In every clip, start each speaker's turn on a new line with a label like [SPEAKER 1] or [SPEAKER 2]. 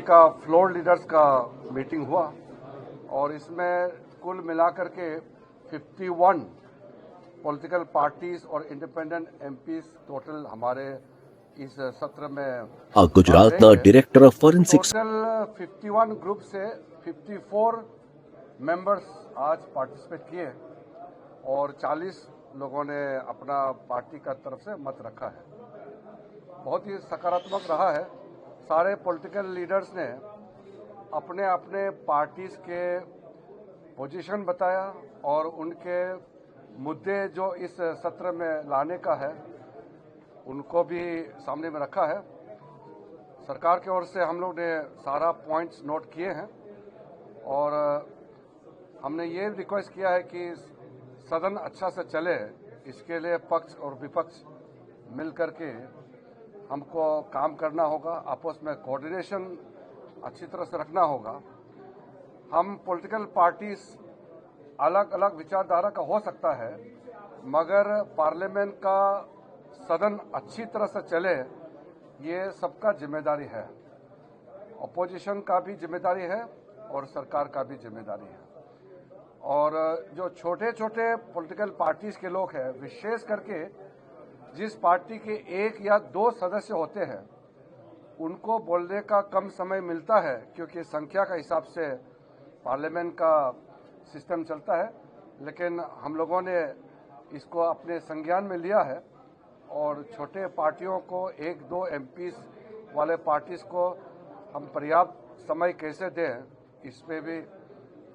[SPEAKER 1] का floor leaders का meeting हुआ और इसमें कुल मिलाकर के 51 पॉलिटिकल पार्टीज और इंडिपेंडेंट एमपीज टोटल हमारे इस सत्र में
[SPEAKER 2] Gujarat director of forensics
[SPEAKER 1] total 51 group से 54 मेंबर्स आज पार्टिसिपेट किए और 40 लोगों ने अपना पार्टी का तरफ से मत रखा है। बहुत ही सकारात्मक रहा है। सारे पॉलिटिकल लीडर्स ने अपने अपने पार्टीज के पोजीशन बताया और उनके मुद्दे जो इस सत्र में लाने का है उनको भी सामने में रखा है। सरकार की ओर से हम लोग ने सारा पॉइंट्स नोट किए हैं और हमने ये रिक्वेस्ट किया है कि सदन अच्छा से चले, इसके लिए पक्ष और विपक्ष मिलकर के हमको काम करना होगा, आपस में कोऑर्डिनेशन अच्छी तरह से रखना होगा। हम पॉलिटिकल पार्टीज अलग अलग विचारधारा का हो सकता है, मगर पार्लियामेंट का सदन अच्छी तरह से चले ये सबका जिम्मेदारी है। अपोजिशन का भी जिम्मेदारी है और सरकार का भी जिम्मेदारी है। और जो छोटे छोटे पॉलिटिकल पार्टीज के लोग हैं, विशेष करके जिस पार्टी के 1 या 2 सदस्य होते हैं, उनको बोलने का कम समय मिलता है क्योंकि संख्या का हिसाब से पार्लियामेंट का सिस्टम चलता है। लेकिन हम लोगों ने इसको अपने संज्ञान में लिया है और छोटे पार्टियों को 1-2 एमपीज वाले पार्टीज को हम पर्याप्त समय कैसे दें, इस पे भी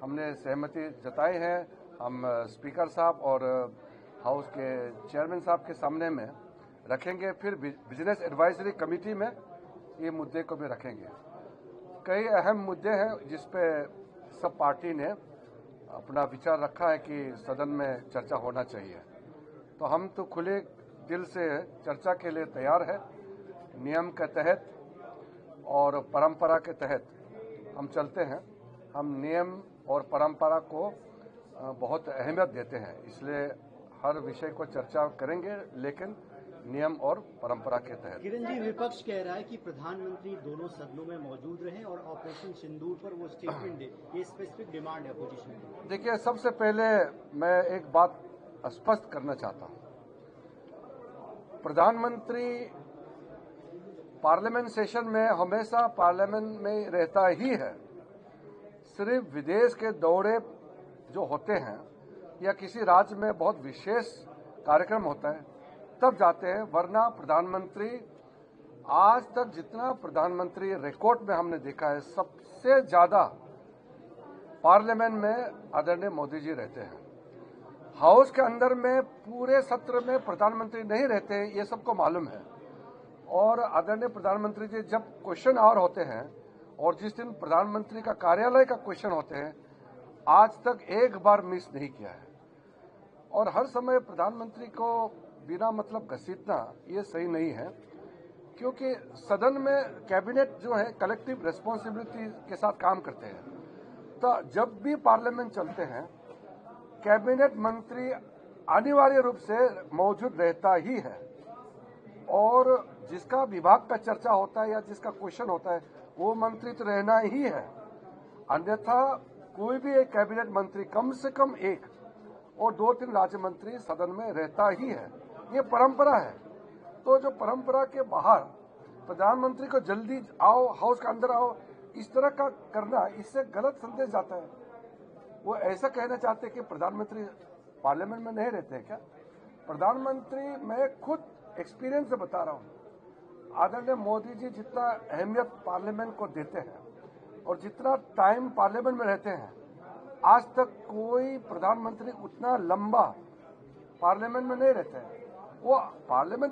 [SPEAKER 1] हमने सहमति जताई है। हम स्पीकर साहब और हाउस के चेयरमैन साहब के सामने में रखेंगे, फिर बिजनेस एडवाइजरी कमेटी में ये मुद्दे को भी रखेंगे। कई अहम मुद्दे हैं जिस पे सब पार्टी ने अपना विचार रखा है कि सदन में चर्चा होना चाहिए। तो हम तो खुले दिल से चर्चा के लिए तैयार है। नियम के तहत और परंपरा के तहत हम चलते हैं। हम नियम और परंपरा को बहुत अहमियत देते हैं, इसलिए हर विषय को चर्चा करेंगे, लेकिन नियम और परंपरा के तहत।
[SPEAKER 3] किरण जी, विपक्ष कह रहा है कि प्रधानमंत्री दोनों सदनों में मौजूद रहें और ऑपरेशन सिंदूर पर वो स्टेटमेंट दे, ये स्पेसिफिक डिमांड है अपोजिशन की।
[SPEAKER 1] देखिए, सबसे पहले मैं एक बात स्पष्ट करना चाहता हूं। प्रधानमंत्री पार्लियामेंट सेशन में हमेशा पार्लियामेंट में रहता ही है। सिर्फ विदेश के दौरे जो होते हैं या किसी राज्य में बहुत विशेष कार्यक्रम होता है तब जाते हैं, वरना प्रधानमंत्री आज तक जितना प्रधानमंत्री रिकॉर्ड में हमने देखा है, सबसे ज्यादा पार्लियामेंट में आदरणीय मोदी जी रहते हैं। हाउस के अंदर में पूरे सत्र में प्रधानमंत्री नहीं रहते, ये सबको मालूम है। और आदरणीय प्रधानमंत्री जी जब क्वेश्चन आवर होते हैं और जिस दिन प्रधानमंत्री का कार्यालय का क्वेश्चन होते हैं, आज तक एक बार मिस नहीं किया है। और हर समय प्रधानमंत्री को बिना मतलब घसीटना ये सही नहीं है, क्योंकि सदन में कैबिनेट जो है कलेक्टिव रिस्पॉन्सिबिलिटी के साथ काम करते हैं। तो जब भी पार्लियामेंट चलते हैं, कैबिनेट मंत्री अनिवार्य रूप से मौजूद रहता ही है और जिसका विभाग का चर्चा होता है या जिसका क्वेश्चन होता है वो मंत्री तो रहना ही है। अन्यथा कोई भी एक कैबिनेट मंत्री कम से कम 1 और 2-3 राज्य मंत्री सदन में रहता ही है। ये परंपरा है। तो जो परंपरा के बाहर प्रधानमंत्री को जल्दी आओ, हाउस के अंदर आओ, इस तरह का करना, इससे गलत संदेश जाता है। वो ऐसा कहना चाहते हैं कि प्रधानमंत्री पार्लियामेंट में नहीं रहते हैं क्या? प्रधानमंत्री, मैं खुद एक्सपीरियंस से बता रहा हूं, आदरणीय मोदी जी जितना अहमियत पार्लियामेंट को देते हैं और जितना टाइम पार्लियामेंट में रहते हैं, आज तक कोई प्रधानमंत्री उतना लंबा पार्लियामेंट में नहीं रहते हैं। वो पार्लियामेंट